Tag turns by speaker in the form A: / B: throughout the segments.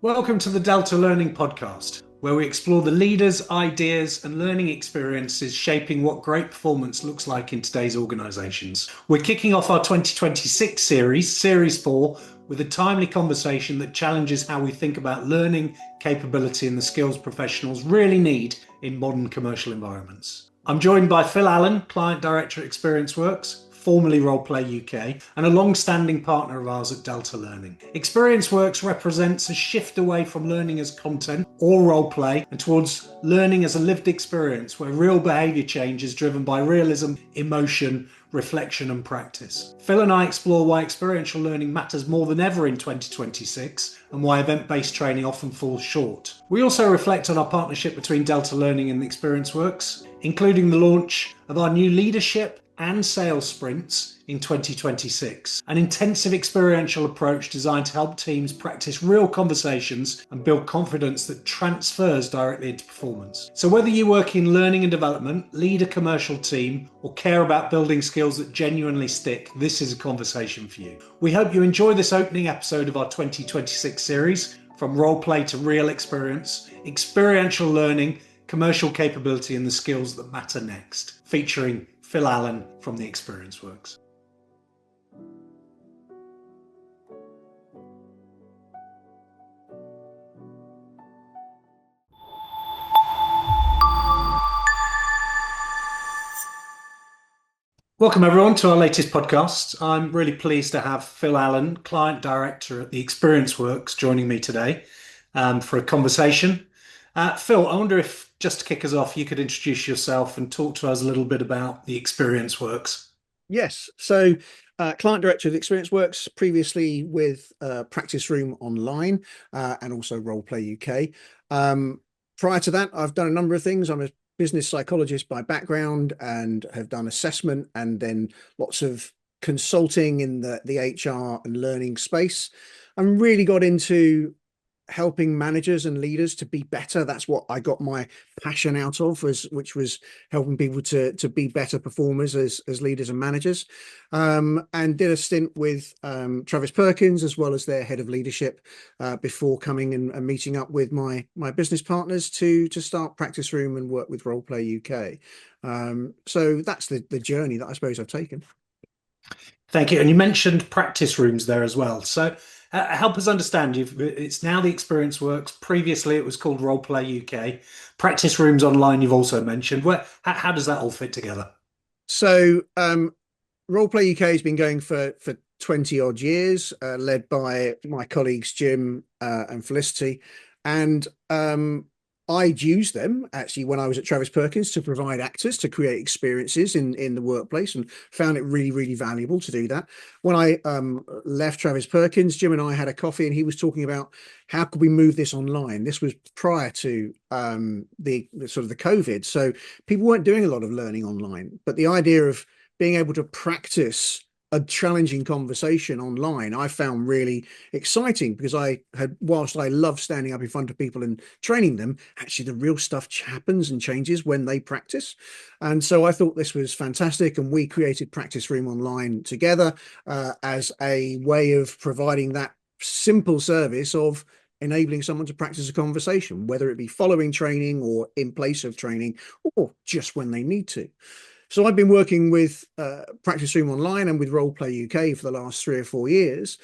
A: Welcome to the Delta Learning Podcast, where we explore the leaders, ideas, and learning experiences shaping what great performance looks like in today's organisations. We're kicking off our 2026 series, Series 4, with a timely conversation that challenges how we think about learning, capability, and the skills professionals really need in modern commercial environments. I'm joined by Phil Allen, Client Director at Experiential, formerly Roleplay UK, and a long-standing partner of ours at Delta Learning. Experiential represents a shift away from learning as content or roleplay and towards learning as a lived experience where real behaviour change is driven by realism, emotion, reflection and practice. Phil and I explore why experiential learning matters more than ever in 2026 and why event-based training often falls short. We also reflect on our partnership between Delta Learning and Experiential, including the launch of our new leadership and sales sprints in 2026, an intensive experiential approach designed to help teams practice real conversations and build confidence that transfers directly into performance. So whether you work in learning and development, lead a commercial team, or care about building skills that genuinely stick, this is a conversation for you. We hope you enjoy this opening episode of our 2026 series, From Roleplay to Real Experience, Experiential Learning, Commercial Capability and the Skills That Matter Next, featuring Phil Allen from the Experiential. Welcome everyone to our latest podcast. I'm really pleased to have Phil Allen, Client Director at the Experiential, joining me today for a conversation. Phil, I wonder if, just to kick us off, you could introduce yourself and talk to us a little bit about the Experiential.
B: Yes. So, client director of Experience Works, previously with Practice Room Online and also Roleplay UK. Prior to that, I've done a number of things. I'm a business psychologist by background and have done assessment and then lots of consulting in the HR and learning space. And really got into helping managers and leaders to be better. That's what I got my passion out of, which was helping people to be better performers as leaders and managers. And did a stint with Travis Perkins as well as their head of leadership before coming and meeting up with my business partners to start Practice Room and work with Roleplay UK. So that's the journey that I suppose I've taken.
A: Thank you. And you mentioned practice rooms there as well. So help us understand. It's now the Experiential. Previously, it was called Roleplay UK. Practice rooms online, you've also mentioned. How does that all fit together?
B: So Roleplay UK has been going for 20 odd years, led by my colleagues Jim and Felicity. And I'd used them actually when I was at Travis Perkins to provide actors to create experiences in the workplace and found it really, really valuable to do that. When I left Travis Perkins, Jim and I had a coffee and he was talking about how could we move this online. This was prior to the sort of the COVID. So people weren't doing a lot of learning online, but the idea of being able to practice a challenging conversation online, I found really exciting because whilst I love standing up in front of people and training them, actually the real stuff happens and changes when they practice. And so I thought this was fantastic. And we created Practice Room Online together as a way of providing that simple service of enabling someone to practice a conversation, whether it be following training or in place of training or just when they need to. So I've been working with Practice Room Online and with Roleplay UK for the last 3 or 4 years.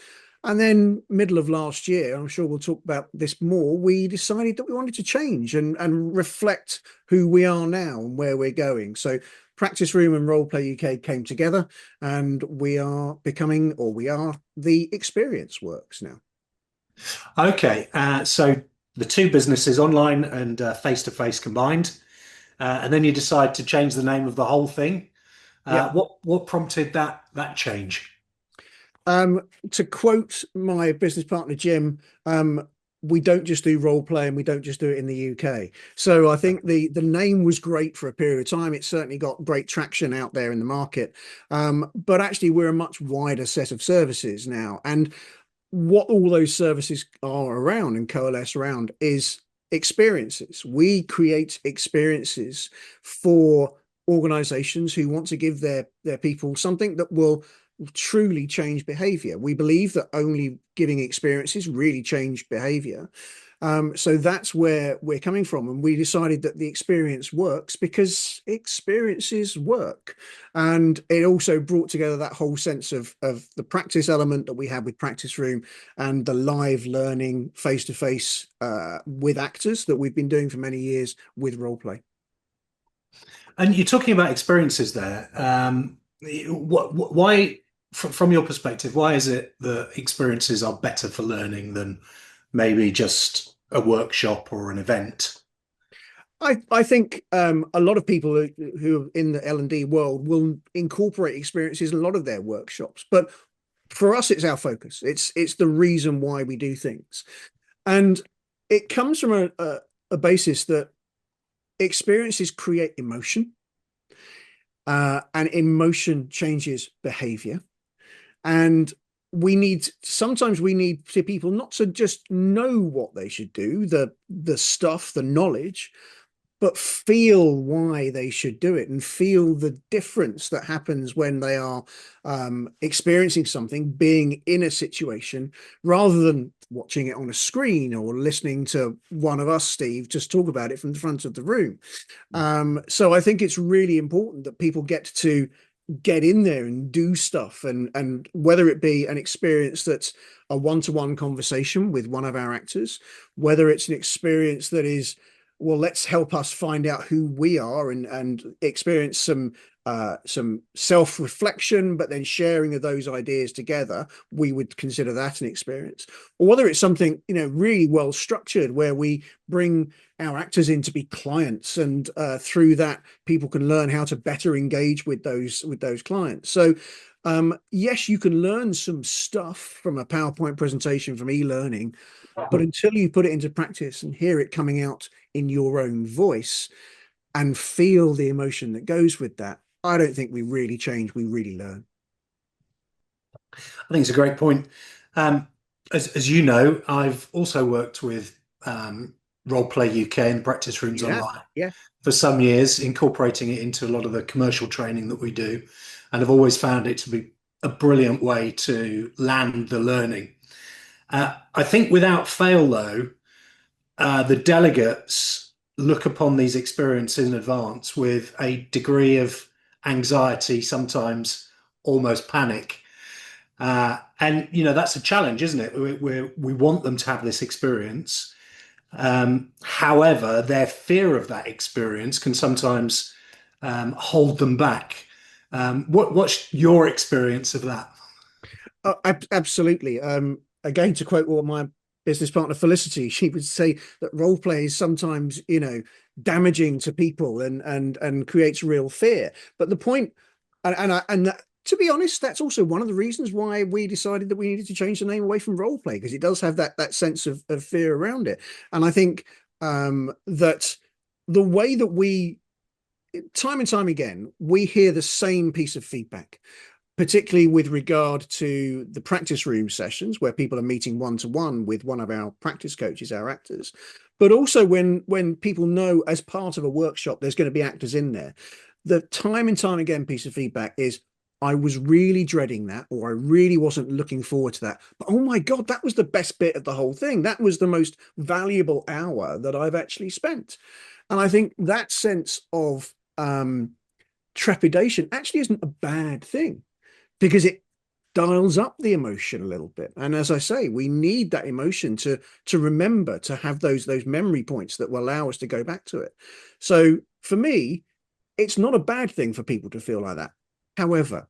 B: And then middle of last year, I'm sure we'll talk about this more, we decided that we wanted to change and reflect who we are now and where we're going. So Practice Room and Roleplay UK came together and we are the Experience Works now.
A: Okay, so the two businesses, online and face-to-face combined. And then you decide to change the name of the whole thing.
B: Yeah.
A: What prompted that change?
B: To quote my business partner Jim, we don't just do role play and we don't just do it in the UK. So I think the name was great for a period of time. It certainly got great traction out there in the market. But actually we're a much wider set of services now. And what all those services are around and coalesce around is experiences. We create experiences for organizations who want to give their people something that will truly change behavior. We believe that only giving experiences really change behavior. So that's where we're coming from. And we decided that the experience works because experiences work. And it also brought together that whole sense of the practice element that we have with Practice Room and the live learning face to face with actors that we've been doing for many years with role play.
A: And you're talking about experiences there. Why, from your perspective, why is it that experiences are better for learning than maybe just a workshop or an event?
B: I think a lot of people who are in the L&D world will incorporate experiences in a lot of their workshops, but for us, it's our focus. It's the reason why we do things, and it comes from a basis that experiences create emotion, and emotion changes behavior. And sometimes we need people not to just know what they should do, the stuff, the knowledge, but feel why they should do it and feel the difference that happens when they are experiencing something, being in a situation, rather than watching it on a screen or listening to one of us, Steve, just talk about it from the front of the room. So I think it's really important that people get in there and do stuff, and whether it be an experience that's a one-to-one conversation with one of our actors, whether it's an experience that is, well, let's help us find out who we are and experience some self-reflection, but then sharing of those ideas together, we would consider that an experience. Or whether it's something, really well structured where we bring our actors in to be clients, and through that people can learn how to better engage with those clients. So yes, you can learn some stuff from a PowerPoint presentation, from e-learning, but until you put it into practice and hear it coming out in your own voice and feel the emotion that goes with that, I don't think we really change, we really learn.
A: I think it's a great point. Um, as you know, I've also worked with Roleplay UK and practice rooms
B: Yeah,
A: online
B: yeah.
A: for some years, incorporating it into a lot of the commercial training that we do, and I've always found it to be a brilliant way to land the learning. I think without fail, though, the delegates look upon these experiences in advance with a degree of anxiety, sometimes almost panic. And that's a challenge, isn't it? We want them to have this experience. However, their fear of that experience can sometimes hold them back. What's your experience of that?
B: Absolutely. Again, to quote what my business partner Felicity, she would say that role play is sometimes, damaging to people and creates real fear. But the point, to be honest, that's also one of the reasons why we decided that we needed to change the name away from role play, because it does have that sense of fear around it. And I think that the way that time and time again, we hear the same piece of feedback, particularly with regard to the practice room sessions where people are meeting one-to-one with one of our practice coaches, our actors, but also when people know as part of a workshop there's going to be actors in there. The time and time again piece of feedback is, I was really dreading that, or I really wasn't looking forward to that, but oh my God, that was the best bit of the whole thing. That was the most valuable hour that I've actually spent. And I think that sense of trepidation actually isn't a bad thing, because it dials up the emotion a little bit. And as I say, we need that emotion to remember, to have those memory points that will allow us to go back to it. So for me, it's not a bad thing for people to feel like that. However,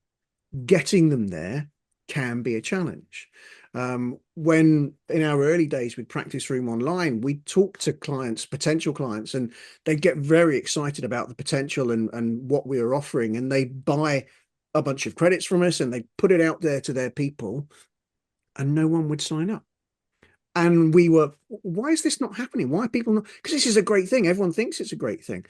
B: getting them there can be a challenge. When in our early days with Practice Room Online, we talk to clients, potential clients, and they get very excited about the potential and what we are offering, and they buy a bunch of credits from us and they put it out there to their people, and no one would sign up. And we were, why is this not happening? Why are people not? Because this is a great thing. Everyone thinks it's a great thing,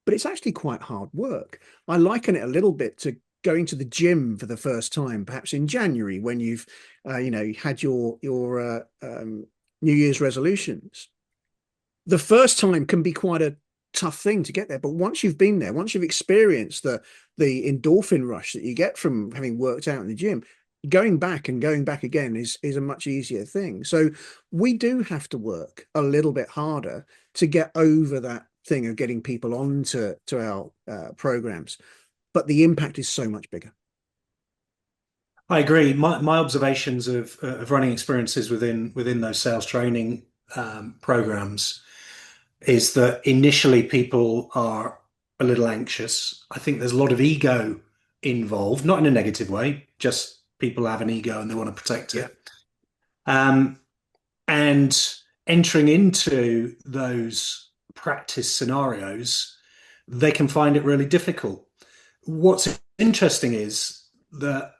B: but it's actually quite hard work. I liken it a little bit to going to the gym for the first time, perhaps in January, when you've, had your New Year's resolutions. The first time can be quite tough thing to get there. But once you've been there, once you've experienced the endorphin rush that you get from having worked out in the gym, going back and going back again is a much easier thing. So we do have to work a little bit harder to get over that thing of getting people onto our programs, but the impact is so much bigger.
A: I agree. My observations of running experiences within those sales training programs is that initially people are a little anxious. I think there's a lot of ego involved, not in a negative way, just people have an ego and they want to protect
B: Yeah,
A: it. Um, and entering into those practice scenarios, they can find it really difficult. What's interesting is that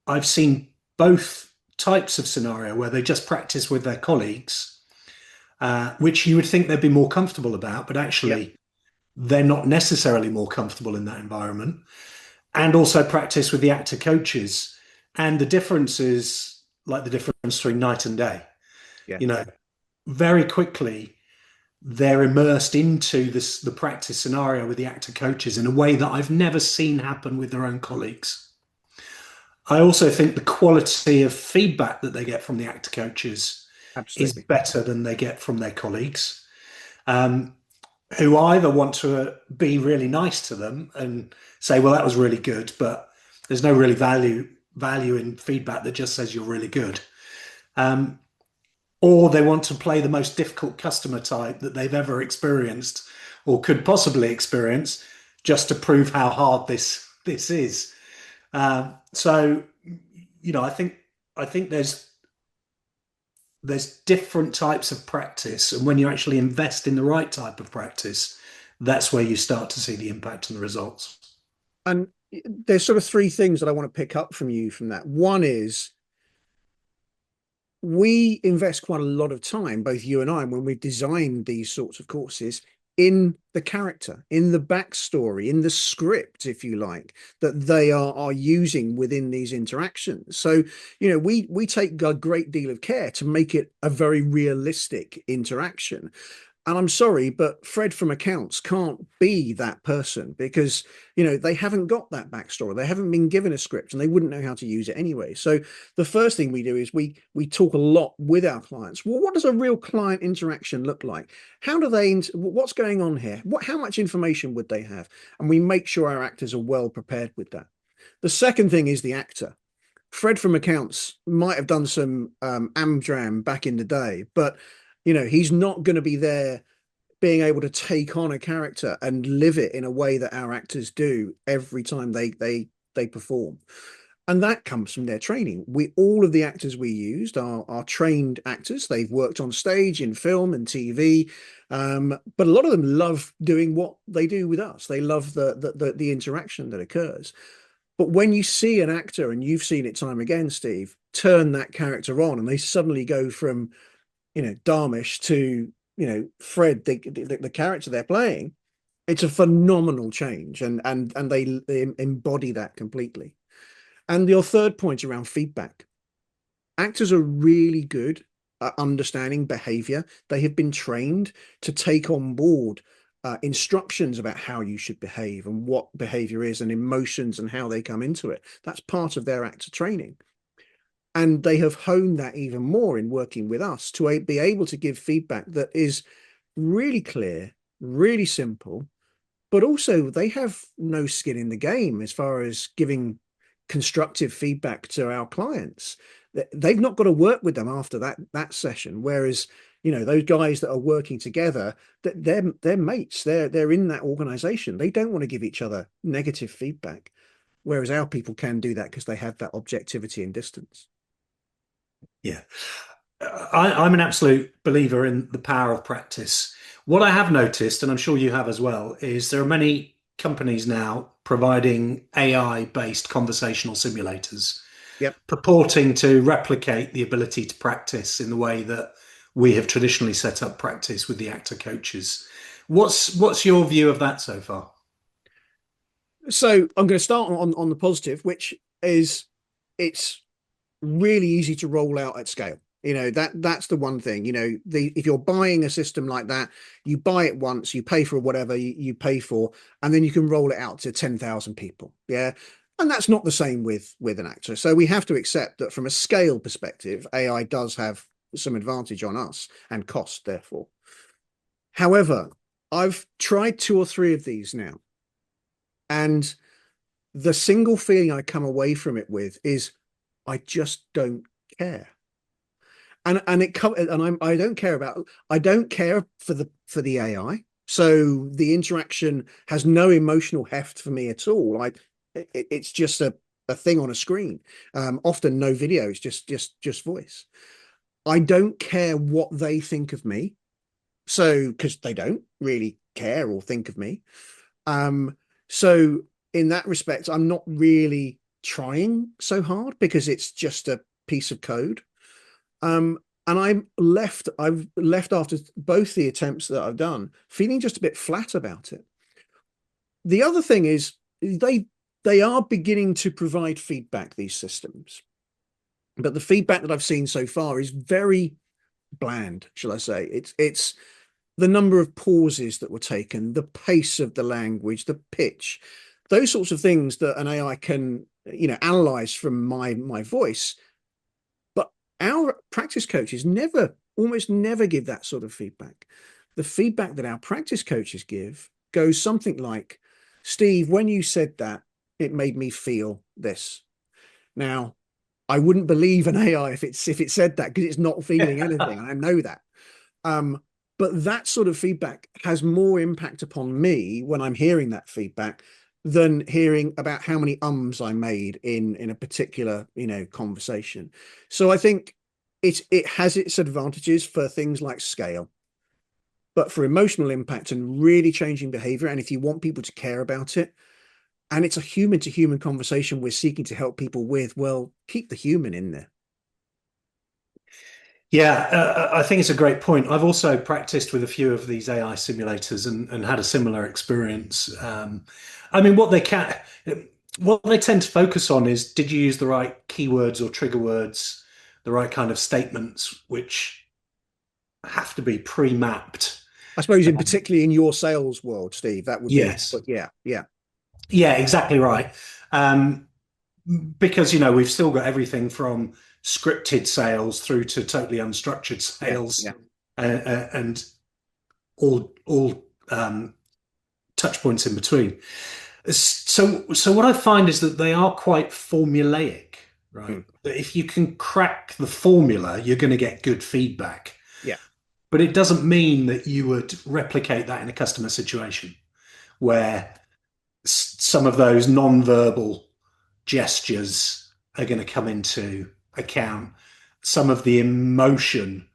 A: I've seen both types of scenario where they just practice with their colleagues, which you would think they'd be more comfortable about, but
B: yeah,
A: actually they're not necessarily more comfortable in that environment. And also practice with the actor coaches. And the difference is like the difference between night and day.
B: yeah.
A: You know, very quickly they're immersed into the practice scenario with the actor coaches in a way that I've never seen happen with their own colleagues. I also think the quality of feedback that they get from the actor coaches is
B: Absolutely.
A: better than they get from their colleagues, um, who either want to be really nice to them and say, "Well, that was really good," but there's no really value in feedback that just says you're really good. Um, or they want to play the most difficult customer type that they've ever experienced or could possibly experience just to prove how hard this is. So, I think there's different types of practice, and when you actually invest in the right type of practice, that's where you start to see the impact and the results.
B: And there's sort of three things that I want to pick up from you from that. One is we invest quite a lot of time, both you and I, when we've designed these sorts of courses, in the character, in the backstory, in the script, if you like, that they are using within these interactions. So, we take a great deal of care to make it a very realistic interaction. And I'm sorry, but Fred from accounts can't be that person because, they haven't got that backstory. They haven't been given a script and they wouldn't know how to use it anyway. So the first thing we do is we talk a lot with our clients. Well, what does a real client interaction look like? How do they, what's going on here? How much information would they have? And we make sure our actors are well prepared with that. The second thing is the actor. Fred from accounts might have done some Amdram back in the day, but he's not going to be there being able to take on a character and live it in a way that our actors do every time they perform. And that comes from their training. All of the actors we used are trained actors. They've worked on stage, in film and TV, but a lot of them love doing what they do with us. They love the interaction that occurs. But when you see an actor, and you've seen it time again, Steve, turn that character on, and they suddenly go from Darmish to Fred, the character they're playing, it's a phenomenal change, and they embody that completely. And your third point around feedback, actors are really good at understanding behavior. They have been trained to take on board instructions about how you should behave and what behavior is and emotions and how they come into it. That's part of their actor training. And they have honed that even more in working with us to be able to give feedback that is really clear, really simple, but also they have no skin in the game as far as giving constructive feedback to our clients. They've not got to work with them after that session. Whereas, those guys that are working together, that they're mates, they're in that organization. They don't want to give each other negative feedback. Whereas our people can do that because they have that objectivity and distance.
A: Yeah. I'm an absolute believer in the power of practice. What I have noticed, and I'm sure you have as well, is there are many companies now providing AI-based conversational simulators,
B: Yep.
A: purporting to replicate the ability to practice in the way that we have traditionally set up practice with the actor coaches. What's your view of that so far?
B: So I'm going to start on the positive, which is it's really easy to roll out at scale. That's the one thing. If you're buying a system like that, you buy it once, you pay for whatever you pay for, and then you can roll it out to 10,000 people. Yeah. And that's not the same with an actor. So we have to accept that from a scale perspective, AI does have some advantage on us and cost, therefore. However, I've tried two or three of these now, and the single feeling I come away from it with is I just don't care. I don't care about, I don't care for the AI. So the interaction has no emotional heft for me at all. It's just a thing on a screen. Often no videos, just voice. I don't care what they think of me. So because they don't really care or think of me. So in that respect, I'm not really trying so hard because it's just a piece of code. And I've left after both the attempts that I've done, feeling just a bit flat about it. The other thing is they are beginning to provide feedback, these systems. But the feedback that I've seen so far is very bland, shall I say. It's the number of pauses that were taken, the pace of the language, the pitch, those sorts of things that an AI can, analyze from my voice. But our practice coaches almost never give that sort of feedback. The feedback that our practice coaches give goes something like, Steve, when you said that, it made me feel this. Now, I wouldn't believe an AI if it said that because it's not feeling anything. I know that. But that sort of feedback has more impact upon me when I'm hearing that feedback than hearing about how many ums I made in a particular, conversation. So I think it has its advantages for things like scale, but for emotional impact and really changing behavior, and if you want people to care about it, and it's a human to human conversation we're seeking to help people with, well, keep the human in there.
A: Yeah, I think it's a great point. I've also practiced with a few of these AI simulators and had a similar experience. I mean, what they tend to focus on is, did you use the right keywords or trigger words, the right kind of statements, which have to be pre-mapped.
B: I suppose, in particularly in your sales world, Steve, that would be,
A: Yes.
B: but yeah, yeah,
A: Yeah, exactly right. Um, because we've still got everything from scripted sales through to totally unstructured
B: yeah, yeah,
A: sales, and all touch points in between. So what I find is that they are quite formulaic, right?
B: mm,
A: That if you can crack the formula, you're going to get good feedback.
B: yeah,
A: But it doesn't mean that you would replicate that in a customer situation where some of those non-verbal gestures are going to come into account. Some of the emotion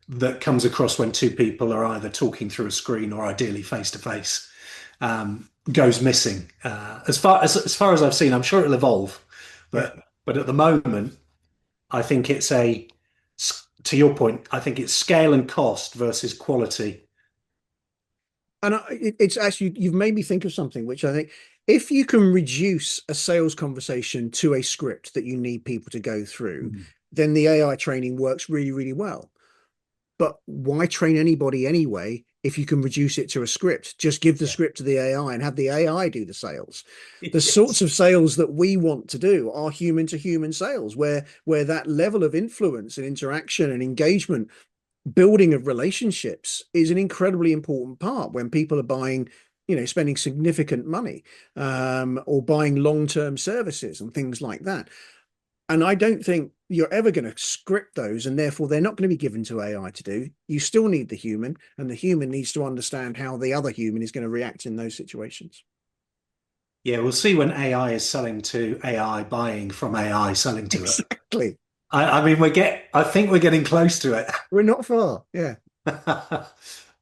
A: that comes across when two people are either talking through a screen or ideally face to face goes missing. As far as I've seen, I'm sure it'll evolve,
B: yeah.
A: but at the moment, I think it's to your point, I think it's scale and cost versus quality.
B: And it's actually, you've made me think of something, which I think, if you can reduce a sales conversation to a script that you need people to go through,
A: Mm.
B: then the AI training works really, really well. But why train anybody anyway if you can reduce it to a script? Just give the
A: Yeah.
B: script to the AI and have the AI do the sales. The sorts
A: Yes.
B: of sales that we want to do are human to human sales, where that level of influence and interaction and engagement, building of relationships, is an incredibly important part when people are buying, spending significant money, or buying long-term services and things like that. And I don't think you're ever going to script those, and therefore they're not going to be given to AI to do. You still need the human, and the human needs to understand how the other human is going to react in those situations.
A: Yeah, we'll see when AI is selling to AI, buying from AI, selling to it.
B: Exactly.
A: I mean, I think we're getting close to it.
B: We're not far. Yeah.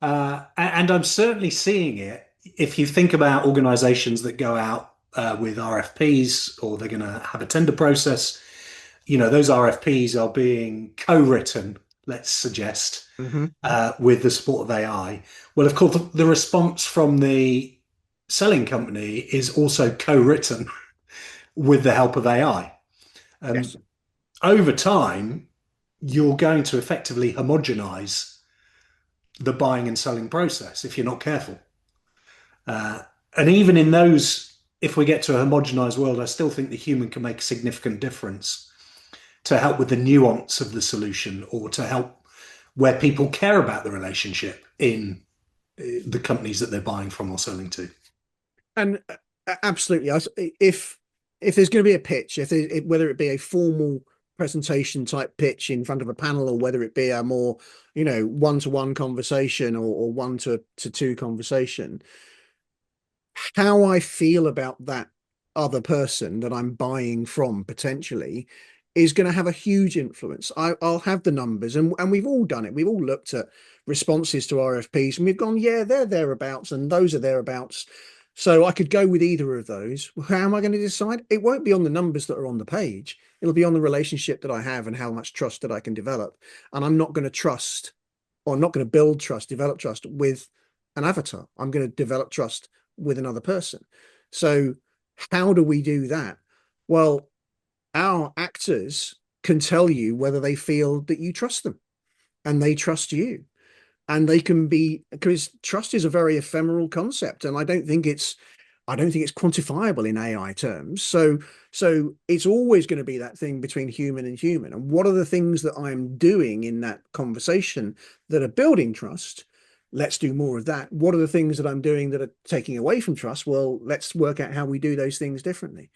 A: And I'm certainly seeing it. If you think about organizations that go out with RFPs, or they're going to have a tender process, those RFPs are being co-written, let's suggest,
B: Hmm.
A: with the support of AI. Well, of course, the response from the selling company is also co-written with the help of AI.
B: Yes.
A: Over time, you're going to effectively homogenize the buying and selling process if you're not careful. Uh, and even in those, if we get to a homogenized world, I still think the human can make a significant difference to help with the nuance of the solution or to help where people care about the relationship in the companies that they're buying from or selling to.
B: And absolutely, if there's going to be a pitch, whether it be a formal presentation type pitch in front of a panel, or whether it be a more, one-to-one conversation, or one-to-two conversation, how I feel about that other person that I'm buying from potentially is going to have a huge influence. I'll have the numbers, and we've all done it. We've all looked at responses to RFPs, and we've gone, yeah, they're thereabouts, and those are thereabouts. So I could go with either of those. How am I going to decide? It won't be on the numbers that are on the page. It'll be on the relationship that I have and how much trust that I can develop. And I'm not going to trust, or not going to build trust, develop trust with an avatar. I'm going to develop trust with another person. So how do we do that? Well, our actors can tell you whether they feel that you trust them and they trust you. And they can be, because trust is a very ephemeral concept, and I don't think it's quantifiable in AI terms. So it's always going to be that thing between human and human. And what are the things that I'm doing in that conversation that are building trust? Let's do more of that. What are the things that I'm doing that are taking away from trust? Well, let's work out how we do those things differently.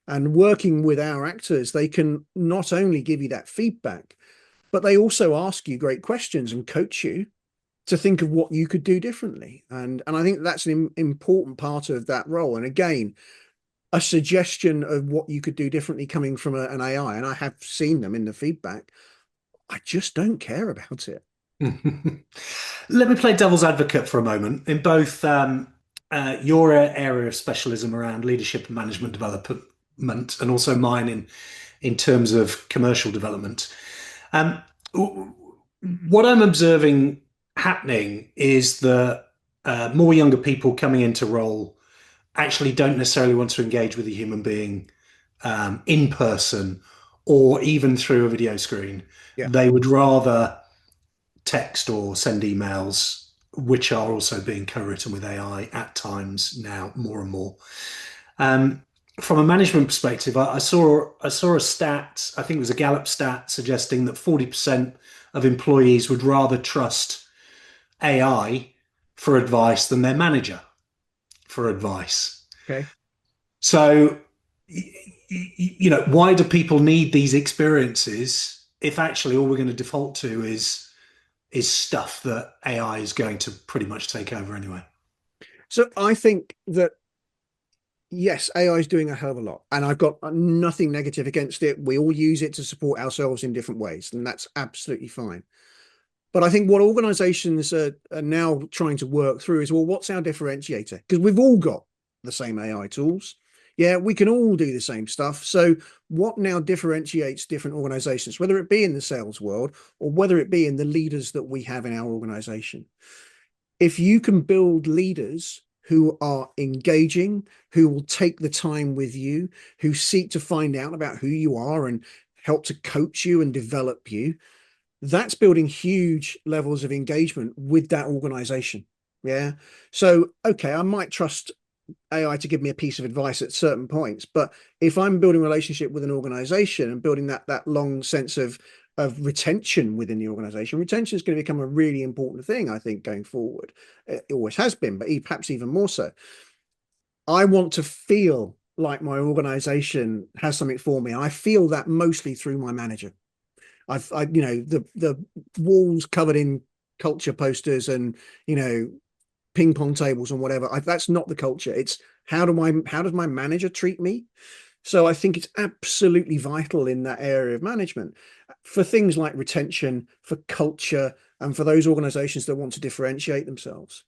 B: And working with our actors, they can not only give you that feedback, but they also ask you great questions and coach you to think of what you could do differently. And I think that's an important part of that role. And again, a suggestion of what you could do differently coming from an AI, and I have seen them in the feedback. I just don't care about it.
A: Let me play devil's advocate for a moment. In both your area of specialism around leadership and management development, and also mine in terms of commercial development. Um, what I'm observing happening is that more younger people coming into role actually don't necessarily want to engage with a human being in person or even through a video screen.
B: Yeah.
A: They would rather text or send emails, which are also being co-written with AI at times now, more and more. Um, from a management perspective, I saw a stat. I think it was a Gallup stat suggesting that 40% of employees would rather trust AI for advice than their manager for advice.
B: Okay.
A: So, why do people need these experiences if actually all we're going to default to is stuff that AI is going to pretty much take over anyway?
B: So I think that yes, AI is doing a hell of a lot, and I've got nothing negative against it. We all use it to support ourselves in different ways, and that's absolutely fine. But I think what organizations are now trying to work through is, well, what's our differentiator? Because we've all got the same AI tools. Yeah, we can all do the same stuff. So what now differentiates different organizations, whether it be in the sales world or whether it be in the leaders that we have in our organization? If you can build leaders who are engaging, who will take the time with you, who seek to find out about who you are and help to coach you and develop you, that's building huge levels of engagement with that organization. Yeah. So, okay, I might trust AI to give me a piece of advice at certain points, but if I'm building a relationship with an organization and building that long sense of retention within the organization, retention is going to become a really important thing, I think, going forward. It always has been, but perhaps even more so. I want to feel like my organization has something for me. I feel that mostly through my manager. The walls covered in culture posters and ping pong tables and whatever. That's not the culture. It's how does my manager treat me? So I think it's absolutely vital in that area of management for things like retention, for culture, and for those organizations that want to differentiate themselves.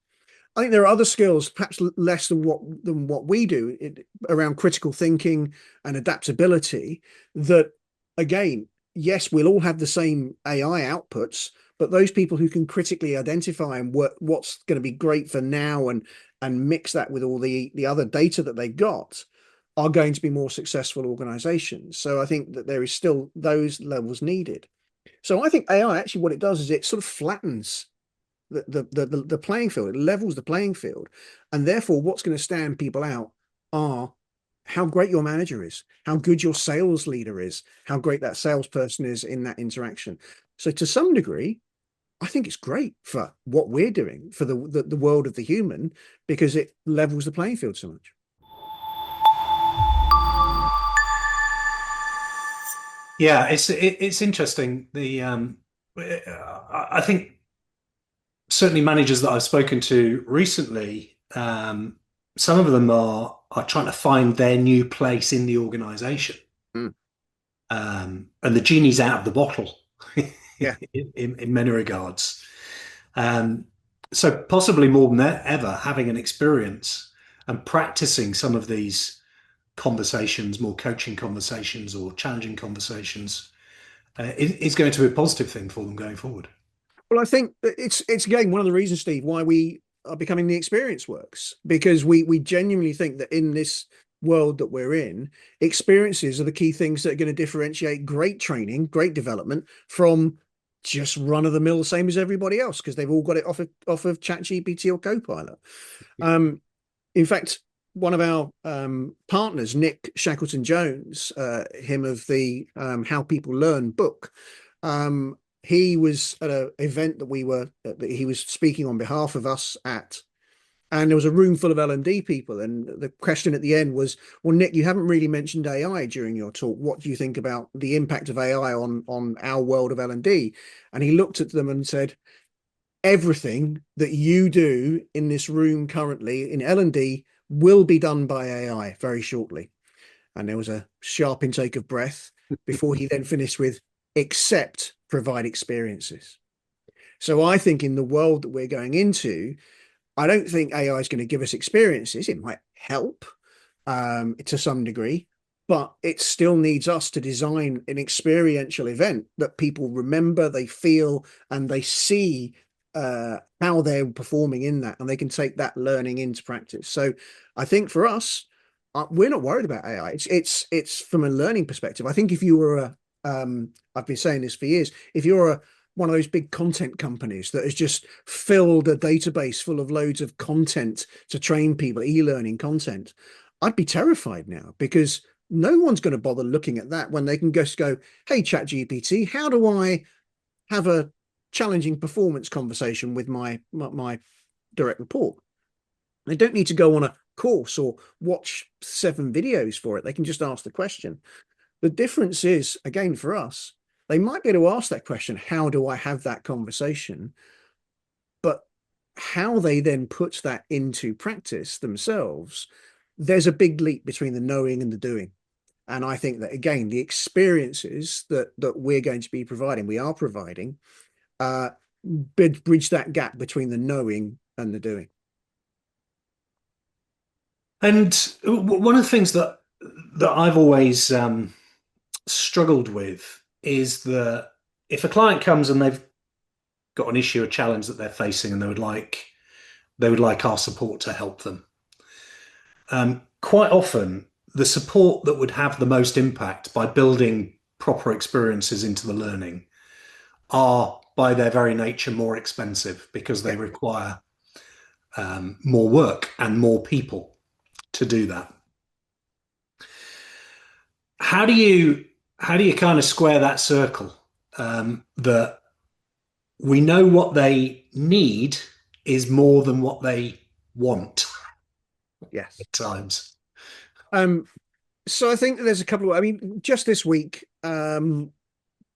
B: I think there are other skills, perhaps less than what we do, around critical thinking and adaptability. That again, yes, we'll all have the same AI outputs, but those people who can critically identify and what's going to be great for now and mix that with all the other data that they got are going to be more successful organizations. So I think that there is still those levels needed. So I think AI actually what it does is it sort of flattens the playing field. It levels the playing field, and therefore what's going to stand people out are how great your manager is, how good your sales leader is, how great that salesperson is in that interaction. So to some degree, I think it's great for what we're doing for the world of the human, because it levels the playing field so much.
A: Yeah, it's interesting. I think certainly managers that I've spoken to recently, some of them are trying to find their new place in the organization.
B: Mm.
A: And the genie's out of the bottle
B: Yeah.
A: in many regards. Um, so possibly more than ever, having an experience and practicing some of these conversations, more coaching conversations or challenging conversations, is going to be a positive thing for them going forward.
B: Well, I think it's again one of the reasons, Steve, why we are becoming the experience works, because we genuinely think that in this world that we're in, experiences are the key things that are going to differentiate great training, great development from just run of the mill, same as everybody else, because they've all got it off of ChatGPT or Copilot. In fact, one of our partners, Nick Shackleton Jones, him of the How People Learn book, he was at an event that he was speaking on behalf of us at, and there was a room full of L&D people, and the question at the end was, well, Nick, you haven't really mentioned AI during your talk. What do you think about the impact of AI on our world of L&D? And he looked at them and said, everything that you do in this room currently in L&D will be done by AI very shortly. And there was a sharp intake of breath before he then finished with, except provide experiences. So I think in the world that we're going into, I don't think AI is going to give us experiences. It might help to some degree, but it still needs us to design an experiential event that people remember, they feel, and they see how they're performing in that, and they can take that learning into practice. So I think for us, we're not worried about AI. It's from a learning perspective. I think if you were I've been saying this for years, if you're one of those big content companies that has just filled a database full of loads of content to train people, e-learning content, I'd be terrified now, because no one's going to bother looking at that when they can just go, hey, ChatGPT, how do I have a challenging performance conversation with my direct report? They don't need to go on a course or watch 7 videos for it. They can just ask the question. The difference is, again, for us, they might be able to ask that question, how do I have that conversation? But how they then put that into practice themselves, there's a big leap between the knowing and the doing. And I think that, again, the experiences that we're going to be providing, we are providing, bridge that gap between the knowing and the doing.
A: And one of the things that I've always struggled with is that if a client comes and they've got an issue, a challenge that they're facing, and they would like our support to help them. Quite often, the support that would have the most impact by building proper experiences into the learning are, by their very nature, more expensive because they
B: Yeah.
A: require more work and more people to do that. How do you kind of square that circle? That we know what they need is more than what they want
B: Yes.
A: at times.
B: Um, so I think there's a couple of, I mean, just this week,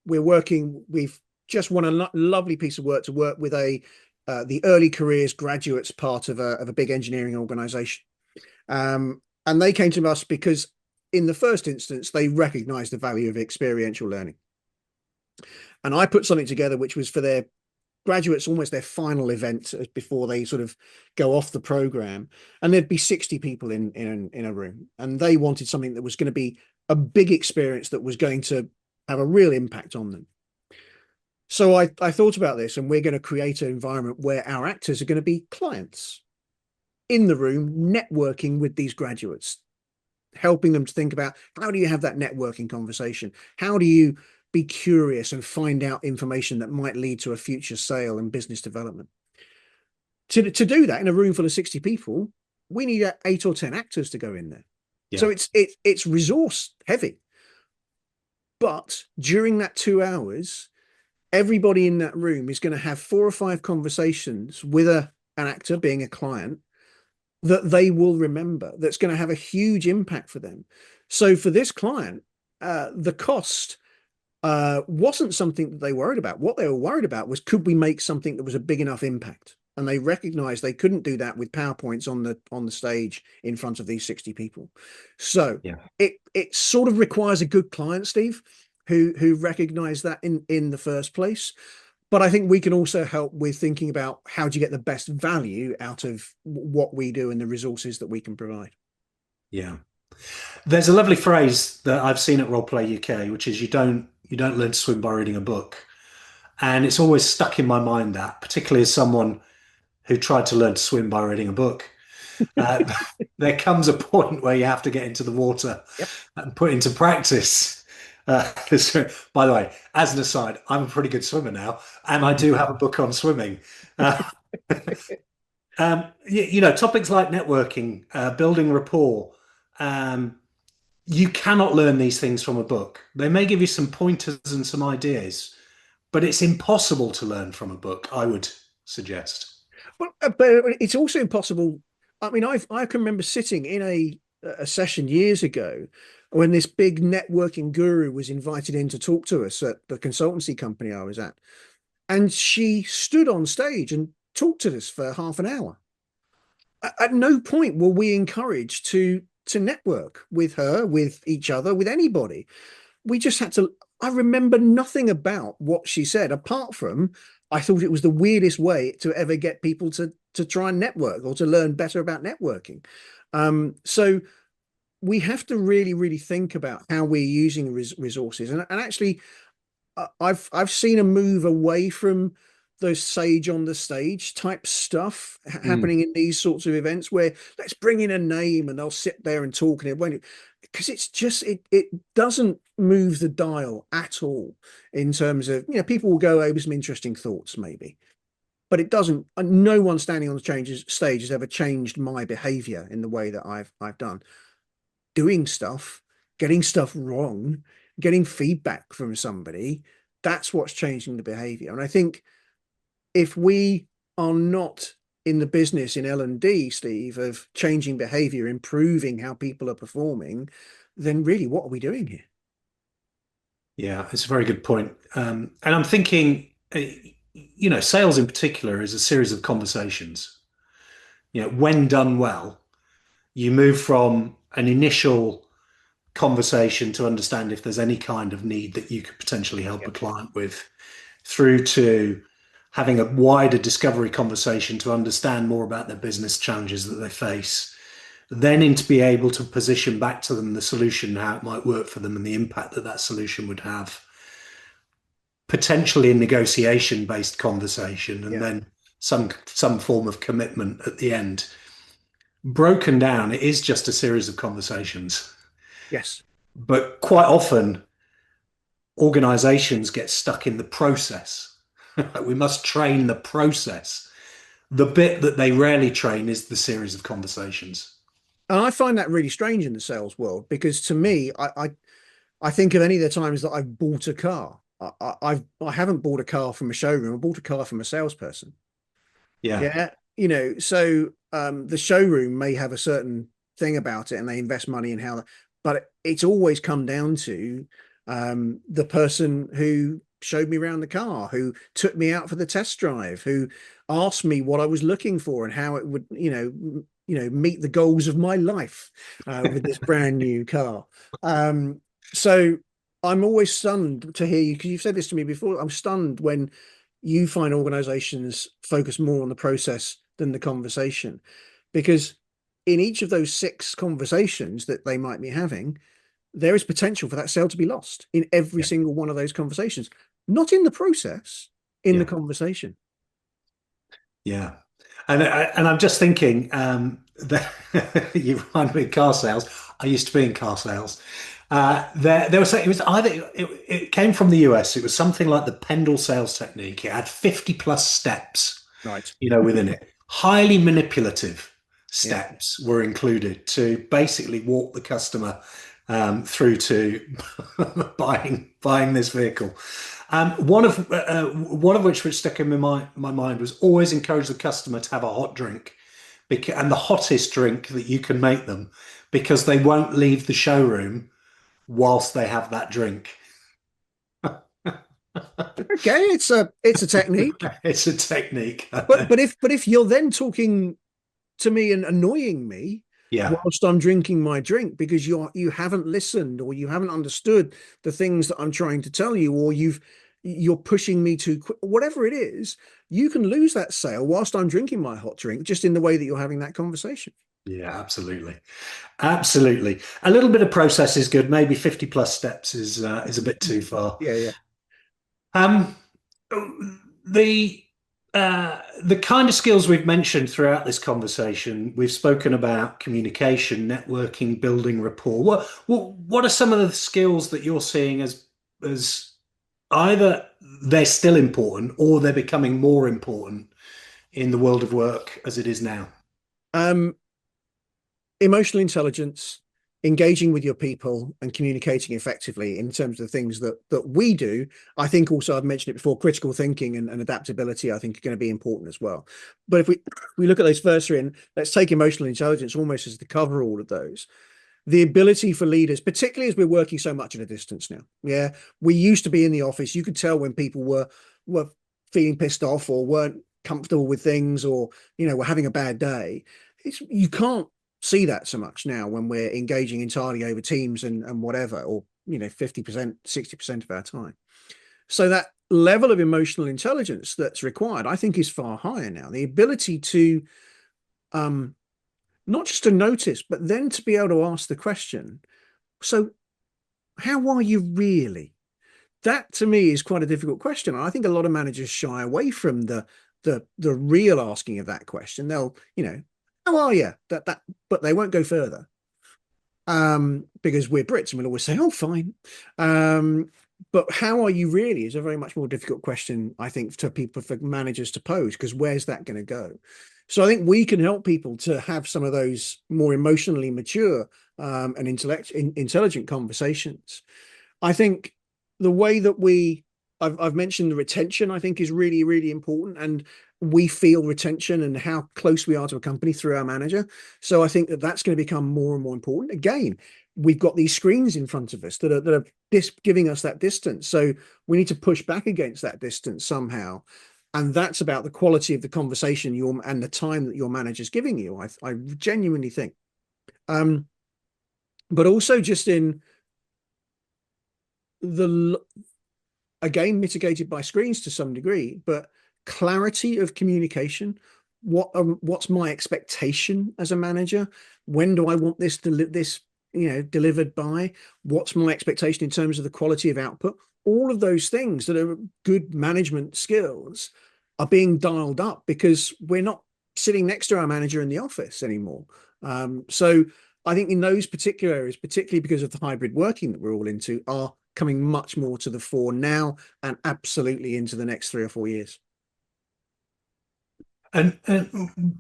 B: we've just won a lovely piece of work to work with the early careers graduates part of a big engineering organization. And they came to us because in the first instance, they recognized the value of experiential learning. And I put something together which was for their graduates, almost their final event before they sort of go off the program. And there'd be 60 people in a room. And they wanted something that was going to be a big experience that was going to have a real impact on them. So I thought about this, and we're going to create an environment where our actors are going to be clients in the room, networking with these graduates, helping them to think about, how do you have that networking conversation? How do you be curious and find out information that might lead to a future sale and business development. To do that in a room full of 60 people, we need 8 or 10 actors to go in there.
A: Yeah.
B: So it's resource heavy. But during that 2 hours, everybody in that room is going to have 4 or 5 conversations with an actor, being a client, that they will remember, that's going to have a huge impact for them. So for this client, the cost wasn't something that they worried about. What they were worried about was, could we make something that was a big enough impact? And they recognized they couldn't do that with PowerPoints on the stage in front of these 60 people. So
A: Yeah.
B: it sort of requires a good client, Steve, who recognize that in the first place. But I think we can also help with thinking about, how do you get the best value out of what we do and the resources that we can provide.
A: Yeah. There's a lovely phrase that I've seen at Roleplay UK, which is you don't learn to swim by reading a book. And it's always stuck in my mind, that, particularly as someone who tried to learn to swim by reading a book. Uh, there comes a point where you have to get into the water
B: Yep.
A: and put into practice. So, by the way, as an aside, I'm a pretty good swimmer now, and I do have a book on swimming. Uh, topics like networking, building rapport. Um, you cannot learn these things from a book. They may give you some pointers and some ideas, but it's impossible to learn from a book, I would suggest.
B: But it's also impossible. I mean, I can remember sitting in a session years ago when this big networking guru was invited in to talk to us at the consultancy company I was at, and she stood on stage and talked to us for half an hour. At no point were we encouraged to network with her, with each other, with anybody. We just had to. I remember nothing about what she said, apart from, I thought it was the weirdest way to ever get people to try and network or to learn better about networking. So we have to really, really think about how we're using resources. And actually, I've seen a move away from those sage on the stage type stuff
A: Mm.
B: happening in these sorts of events, where let's bring in a name and they'll sit there and talk, and it won't, because it's just it doesn't move the dial at all in terms of, people will go over some interesting thoughts maybe, but it doesn't. No one standing on the stage has ever changed my behavior in the way that I've done. Doing stuff, getting stuff wrong, getting feedback from somebody, that's what's changing the behavior. And I think if we are not in the business in L&D, Steve, of changing behavior, improving how people are performing, then really, what are we doing here?
A: Yeah, it's a very good point. And I'm thinking, sales in particular is a series of conversations. When done well, you move from an initial conversation to understand if there's any kind of need that you could potentially help a
B: Yep.
A: client with, through to having a wider discovery conversation to understand more about their business challenges that they face, then into be able to position back to them the solution, how it might work for them, and the impact that that solution would have, potentially a negotiation based conversation, and
B: Yeah.
A: then some form of commitment at the end. Broken down, it is just a series of conversations,
B: Yes.
A: but quite often organizations get stuck in the process. We must train the process. The bit that they rarely train is the series of conversations.
B: And I find that really strange in the sales world, because to me, I think of any of the times that I've bought a car. I haven't bought a car from a showroom. I bought a car from a salesperson.
A: Yeah.
B: Yeah, so the showroom may have a certain thing about it, and they invest money in how, but it's always come down to the person who showed me around the car, who took me out for the test drive, who asked me what I was looking for and how it would, meet the goals of my life with this brand new car. So I'm always stunned to hear you, because you've said this to me before. I'm stunned when you find organizations focus more on the process than the conversation, because in each of those 6 conversations that they might be having, there is potential for that sale to be lost in every
A: Yeah.
B: single one of those conversations, not in the process, in the
A: Yeah.
B: conversation.
A: Yeah. And I'm just thinking that you remind me of car sales. I used to be in car sales. There was it was either it came from the US. It was something like the Pendle sales technique. It had 50 plus steps,
B: Right.
A: within it. Highly manipulative
B: Yeah.
A: steps were included to basically walk the customer through to buying this vehicle. One of which stuck in my mind was always encourage the customer to have a hot drink, and the hottest drink that you can make them, because they won't leave the showroom whilst they have that drink.
B: Okay, it's a technique.
A: It's a technique.
B: But if you're then talking to me and annoying me
A: Yeah,
B: whilst I'm drinking my drink because you haven't listened or you haven't understood the things that I'm trying to tell you, or you're pushing me to whatever it is, you can lose that sale whilst I'm drinking my hot drink, just in the way that you're having that conversation.
A: yeah, absolutely. Absolutely. A little bit of process is good. Maybe 50 plus steps is a bit too far.
B: Yeah, yeah.
A: Um, the the kind of skills we've mentioned throughout this conversation, we've spoken about communication, networking, building rapport. What are some of the skills that you're seeing as either they're still important or they're becoming more important in the world of work as it is now?
B: Um, Emotional intelligence, engaging with your people and communicating effectively in terms of the things that we do. I think also I've mentioned it before, critical thinking and adaptability, I think, are going to be important as well. But if we look at those first three, and let's take emotional intelligence almost as the cover all of those, the ability for leaders, particularly as we're working so much at a distance now. Yeah, we used to be in the office. You could tell when people were feeling pissed off or weren't comfortable with things, or were having a bad day. You can't see that so much now when we're engaging entirely over Teams and whatever, or 50%, 60% of our time. So that level of emotional intelligence that's required, I think, is far higher now. The ability to um, not just to notice, but then to be able to ask the question, so how are you really? That to me is quite a difficult question. And I think a lot of managers shy away from the real asking of that question. They'll, how are you? But they won't go further. Because we're Brits and we'll always say, oh, fine. But how are you really is a very much more difficult question, I think, for managers to pose, because where's that going to go? So I think we can help people to have some of those more emotionally mature and intelligent conversations. I think the way that I've mentioned the retention, I think, is really, really important. And we feel retention and how close we are to a company through our manager. So I think that that's going to become more and more important. Again, we've got these screens in front of us that are giving us that distance. So we need to push back against that distance somehow. And that's about the quality of the conversation and the time that your manager's giving you. I genuinely think. But also just in the again mitigated by screens to some degree, but clarity of communication. What's my expectation as a manager? When do I want this delivered by? What's my expectation in terms of the quality of output? All of those things that are good management skills are being dialed up because we're not sitting next to our manager in the office anymore. So I think in those particular areas, particularly because of the hybrid working that we're all into, are coming much more to the fore now and absolutely into the next 3 or 4 years.
A: And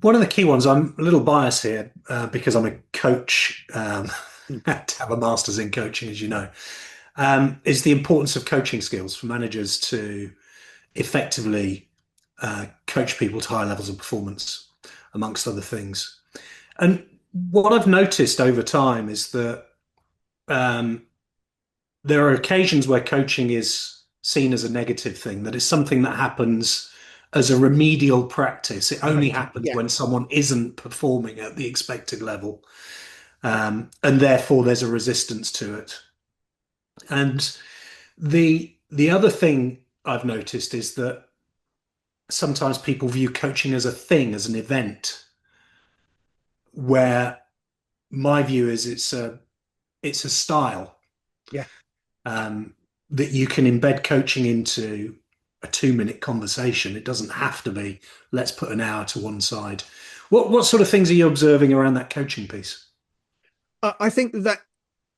A: one of the key ones, I'm a little biased here because I'm a coach,
B: Mm.
A: to have a master's in coaching, as you know, is the importance of coaching skills for managers to effectively coach people to higher levels of performance, amongst other things. And what I've noticed over time is that um, there are occasions where coaching is seen as a negative thing, that it's something that happens as a remedial practice. It only
B: Right.
A: happens
B: Yeah.
A: when someone isn't performing at the expected level. And therefore there's a resistance to it. And the other thing I've noticed is that sometimes people view coaching as a thing, as an event, where my view is it's a style
B: Yeah.
A: um, that you can embed coaching into a 2 minute conversation. It doesn't have to be, let's put an hour to one side. What sort of things are you observing around that coaching piece?
B: I think that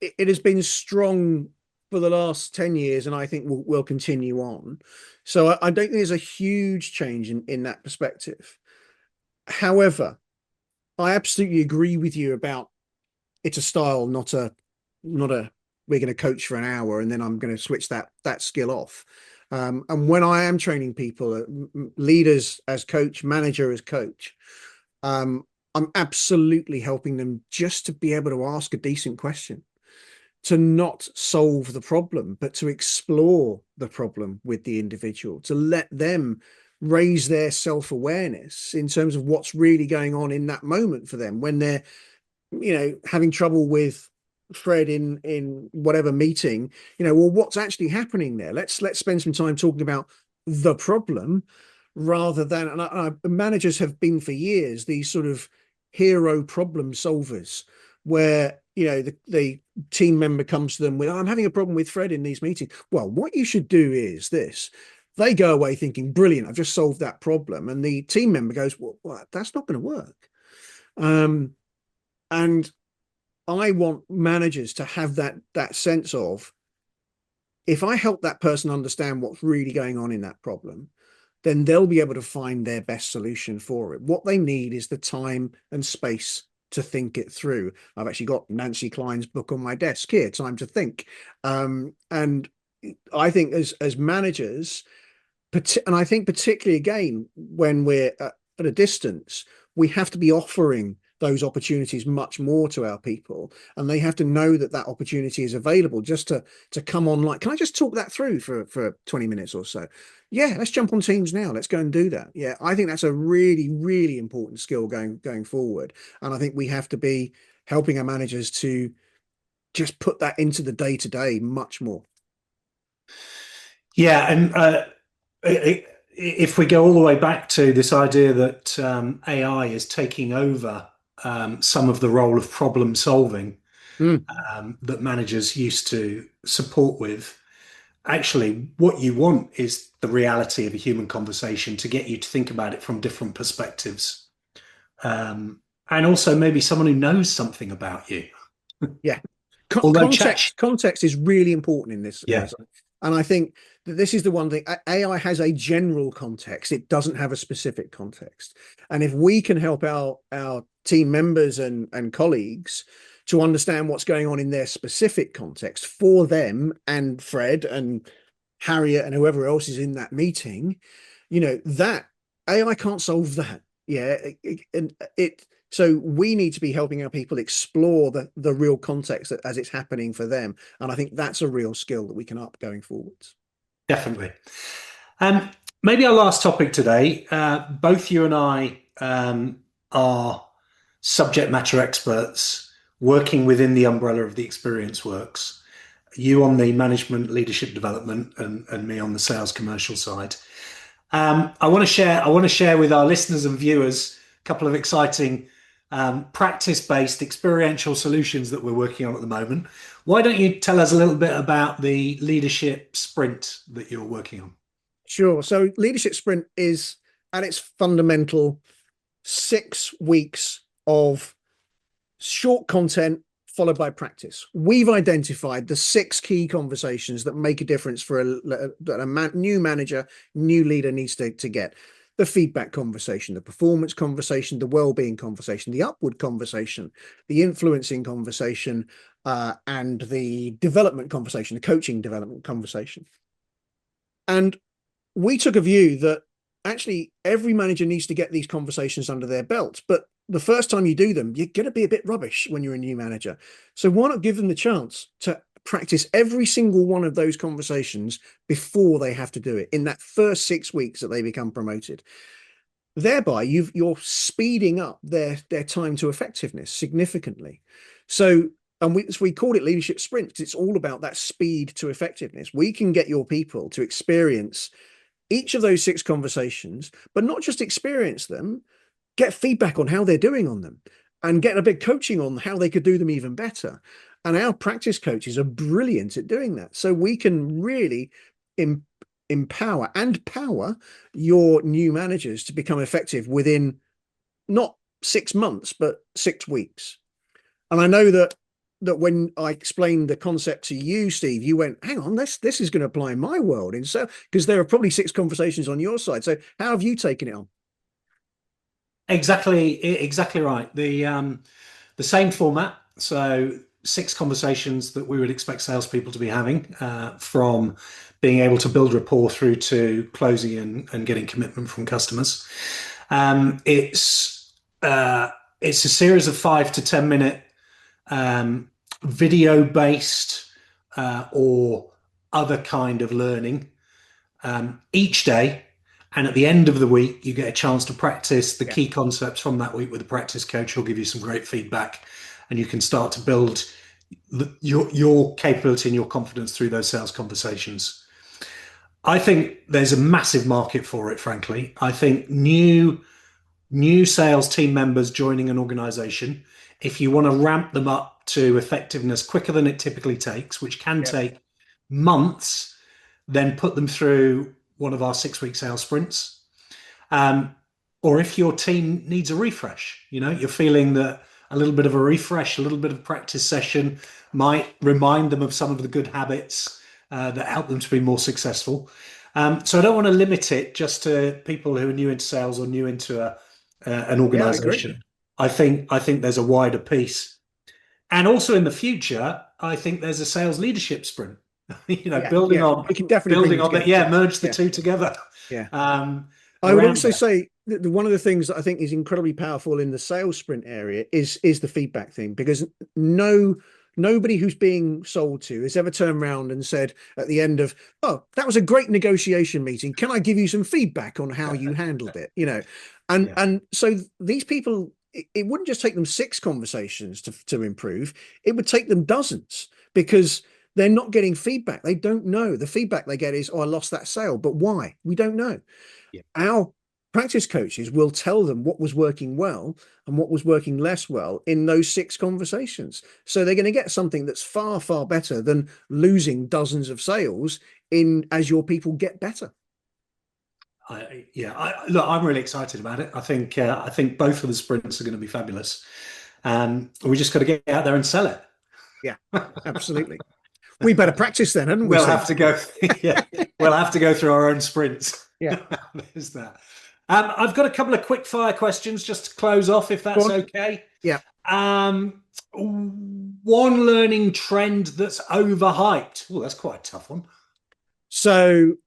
B: it has been strong for the last 10 years, and I think will continue on. So I don't think there's a huge change in that perspective. However, I absolutely agree with you about it's a style, not a we're going to coach for an hour and then I'm going to switch that skill off. And when I am training people, leaders as coach, manager as coach, I'm absolutely helping them just to be able to ask a decent question, to not solve the problem, but to explore the problem with the individual, to let them raise their self-awareness in terms of what's really going on in that moment for them when they're, having trouble with Fred in whatever meeting. Well, what's actually happening there? Let's spend some time talking about the problem rather than, managers have been for years these sort of hero problem solvers where the team member comes to them with, I'm having a problem with Fred in these meetings. Well, what you should do is this. They go away thinking, brilliant, I've just solved that problem. And the team member goes, well, that's not going to work. And I want managers to have that sense of, if I help that person understand what's really going on in that problem, then they'll be able to find their best solution for it. What they need is the time and space to think it through. I've actually got Nancy Klein's book on my desk here, Time to Think. And I think as managers, and I think particularly again, when we're at a distance, we have to be offering those opportunities much more to our people, and they have to know that opportunity is available just to come online. Can I just talk that through for 20 minutes or so? Yeah, let's jump on Teams now. Let's go and do that. Yeah, I think that's a really, really important skill going forward. And I think we have to be helping our managers to just put that into the day-to-day much more.
A: Yeah, and if we go all the way back to this idea that AI is taking over some of the role of problem solving
B: Mm.
A: that managers used to support with, actually, what you want is the reality of a human conversation to get you to think about it from different perspectives. And also maybe someone who knows something about you.
B: Yeah.
A: Although
B: Context is really important in this.
A: yeah,
B: And I think that this is the one thing. AI has a general context. It doesn't have a specific context. And if we can help our team members and colleagues to understand what's going on in their specific context for them and Fred and Harriet and whoever else is in that meeting, that AI can't solve that. Yeah. So we need to be helping our people explore the real context as it's happening for them. And I think that's a real skill that we can up going forwards.
A: definitely. Um, Maybe our last topic today. Both you and I are subject matter experts working within the umbrella of the experience works. You on the management leadership development and me on the sales commercial side. I want to share. I want to share with our listeners and viewers a couple of exciting practice-based experiential solutions that we're working on at the moment. Why don't you tell us a little bit about the leadership sprint that you're working on?
B: Sure. So leadership sprint is at its fundamental 6 weeks of short content followed by practice. We've identified the 6 key conversations that make a difference for a new manager, new leader needs to get. The feedback conversation, the performance conversation, the well-being conversation, the upward conversation, the influencing conversation, and the development conversation, the coaching development conversation. And we took a view that actually every manager needs to get these conversations under their belt, but the first time you do them, you're going to be a bit rubbish when you're a new manager. So why not give them the chance to practice every single one of those conversations before they have to do it in that first 6 weeks that they become promoted? Thereby, you're speeding up their time to effectiveness significantly. So, and we call it leadership sprints. It's all about that speed to effectiveness. We can get your people to experience each of those 6 conversations, but not just experience them, get feedback on how they're doing on them and get a big coaching on how they could do them even better. And our practice coaches are brilliant at doing that. So we can really empower and power your new managers to become effective within not 6 months, but 6 weeks. And I know that that when I explained the concept to you, Steve, you went, hang on, this is going to apply in my world. And so, because there are probably 6 conversations on your side. So how have you taken it on?
A: Exactly right. The same format. So 6 conversations that we would expect salespeople to be having, from being able to build rapport through to closing and getting commitment from customers. Um, it's it's a series of 5 to 10 minute video based or other kind of learning each day. And at the end of the week, you get a chance to practice the
B: Yeah.
A: key concepts from that week with a practice coach who'll give you some great feedback. And you can start to build your capability and your confidence through those sales conversations. I think there's a massive market for it, frankly. I think new sales team members joining an organization, if you want to ramp them up to effectiveness quicker than it typically takes, which can
B: Yeah.
A: take months, then put them through one of our 6 week sales sprints. Um, or if your team needs a refresh, you're feeling that a little bit of a refresh, a little bit of practice session might remind them of some of the good habits that help them to be more successful. So I don't want to limit it just to people who are new into sales or new into an
B: Yeah, I agree.
A: organization. I think there's a wider piece. And also in the future, I think there's a sales leadership sprint.
B: Yeah.
A: Building
B: Yeah.
A: on
B: We can definitely bring
A: building
B: them
A: on that.
B: together.
A: Yeah, merge the
B: Yeah.
A: two together.
B: Yeah. I would
A: Around
B: also
A: that.
B: say that one of the things that I think is incredibly powerful in the sales sprint area is the feedback thing, because nobody who's being sold to has ever turned around and said at the end of, oh, that was a great negotiation meeting. Can I give you some feedback on how you handled it? And
A: Yeah.
B: so these people, it wouldn't just take them 6 conversations to improve. It would take them dozens, because they're not getting feedback. They don't know. The feedback they get is, oh, I lost that sale, but why? We don't know.
A: Yeah.
B: Our practice coaches will tell them what was working well and what was working less well in those 6 conversations. So they're going to get something that's far, far better than losing dozens of sales as your people get better.
A: Look, I'm really excited about it. I think both of the sprints are going to be fabulous. We just got to get out there and sell it.
B: Yeah, absolutely. We better practice then, hadn't we,
A: We'll
B: Steve?
A: have to go. Yeah, we'll have to go through our own sprints.
B: Yeah.
A: There's that. I've got a couple of quick fire questions just to close off, if that's okay.
B: Yeah.
A: One learning trend that's overhyped. Oh, that's quite a tough one.
B: So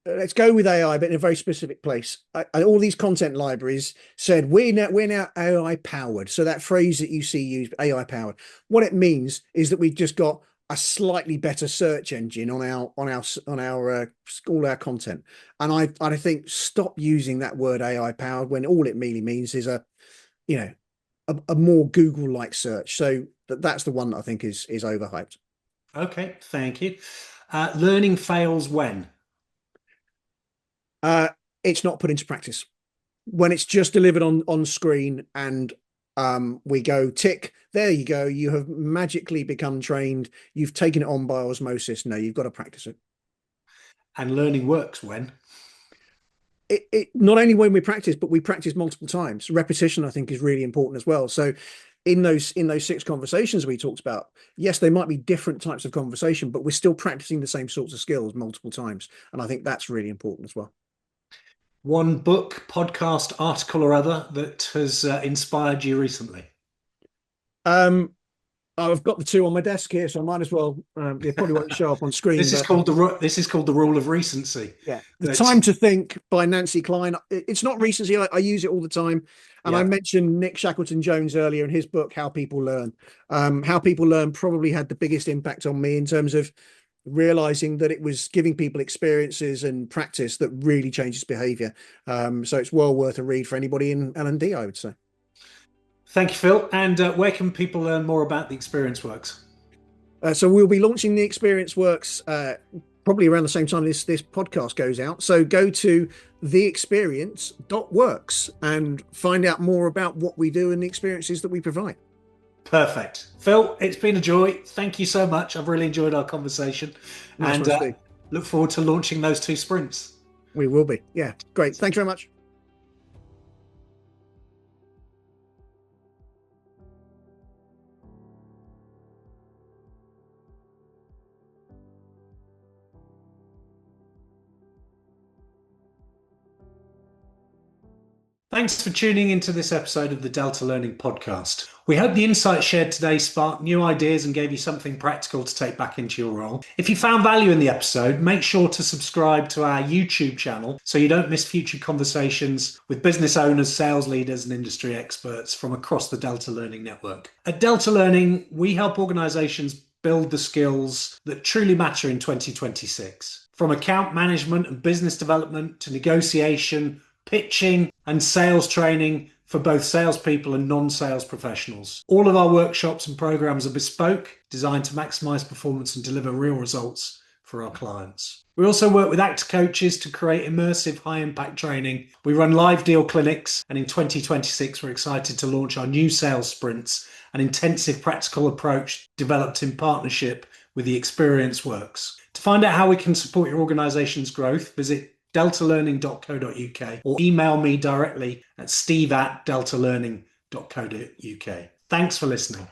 B: let's go with AI, but in a very specific place. All these content libraries said we're now AI powered. So that phrase that you see used, AI powered, what it means is that we've just got a slightly better search engine on all our content. And I think stop using that word AI powered when all it really means is a more Google like search. So that's the one that I think is overhyped.
A: Okay, thank you. Learning fails when?
B: It's not put into practice. When it's just delivered on screen and we go tick, there you go, you have magically become trained, you've taken it on by osmosis. No, you've got to practice it.
A: And learning works when?
B: It not only when we practice, but we practice multiple times. Repetition, I think, is really important as well. So in those 6 conversations we talked about, yes, they might be different types of conversation, but we're still practicing the same sorts of skills multiple times. And I think that's really important as well.
A: One book, podcast, article, or other that has inspired you recently?
B: I've got the 2 on my desk here, so I might as well. They probably won't show up on screen.
A: This is called the rule of recency.
B: Yeah, The Time to Think by Nancy Klein. It's not recency. I use it all the time. And I mentioned Nick Shackleton Jones earlier in his book, How People Learn. How People Learn probably had the biggest impact on me in terms of realizing that it was giving people experiences and practice that really changes behavior. So it's well worth a read for anybody in L&D, I would say.
A: Thank you, Phil. And where can people learn more about the Experience Works?
B: So we'll be launching the Experience Works probably around the same time this podcast goes out. So go to theexperience.works and find out more about what we do and the experiences that we provide.
A: Perfect. Phil, it's been a joy. Thank you so much. I've really enjoyed our conversation.
B: Nice
A: and
B: one, Steve.
A: Look forward to launching those 2 sprints.
B: We will be. Yeah, great. Thanks very much.
A: Thanks for tuning into this episode of the Delta Learning Podcast. We hope the insights shared today sparked new ideas and gave you something practical to take back into your role. If you found value in the episode, make sure to subscribe to our YouTube channel so you don't miss future conversations with business owners, sales leaders, and industry experts from across the Delta Learning Network. At Delta Learning, we help organizations build the skills that truly matter in 2026. From account management and business development to negotiation, pitching, and sales training for both salespeople and non-sales professionals. All of our workshops and programs are bespoke, designed to maximize performance and deliver real results for our clients. We also work with actor coaches to create immersive, high-impact training. We run live deal clinics, and in 2026, we're excited to launch our new sales sprints, an intensive practical approach developed in partnership with the Experiential works. To find out how we can support your organization's growth, visit deltalearning.co.uk or email me directly at steve@deltalearning.co.uk. Thanks for listening.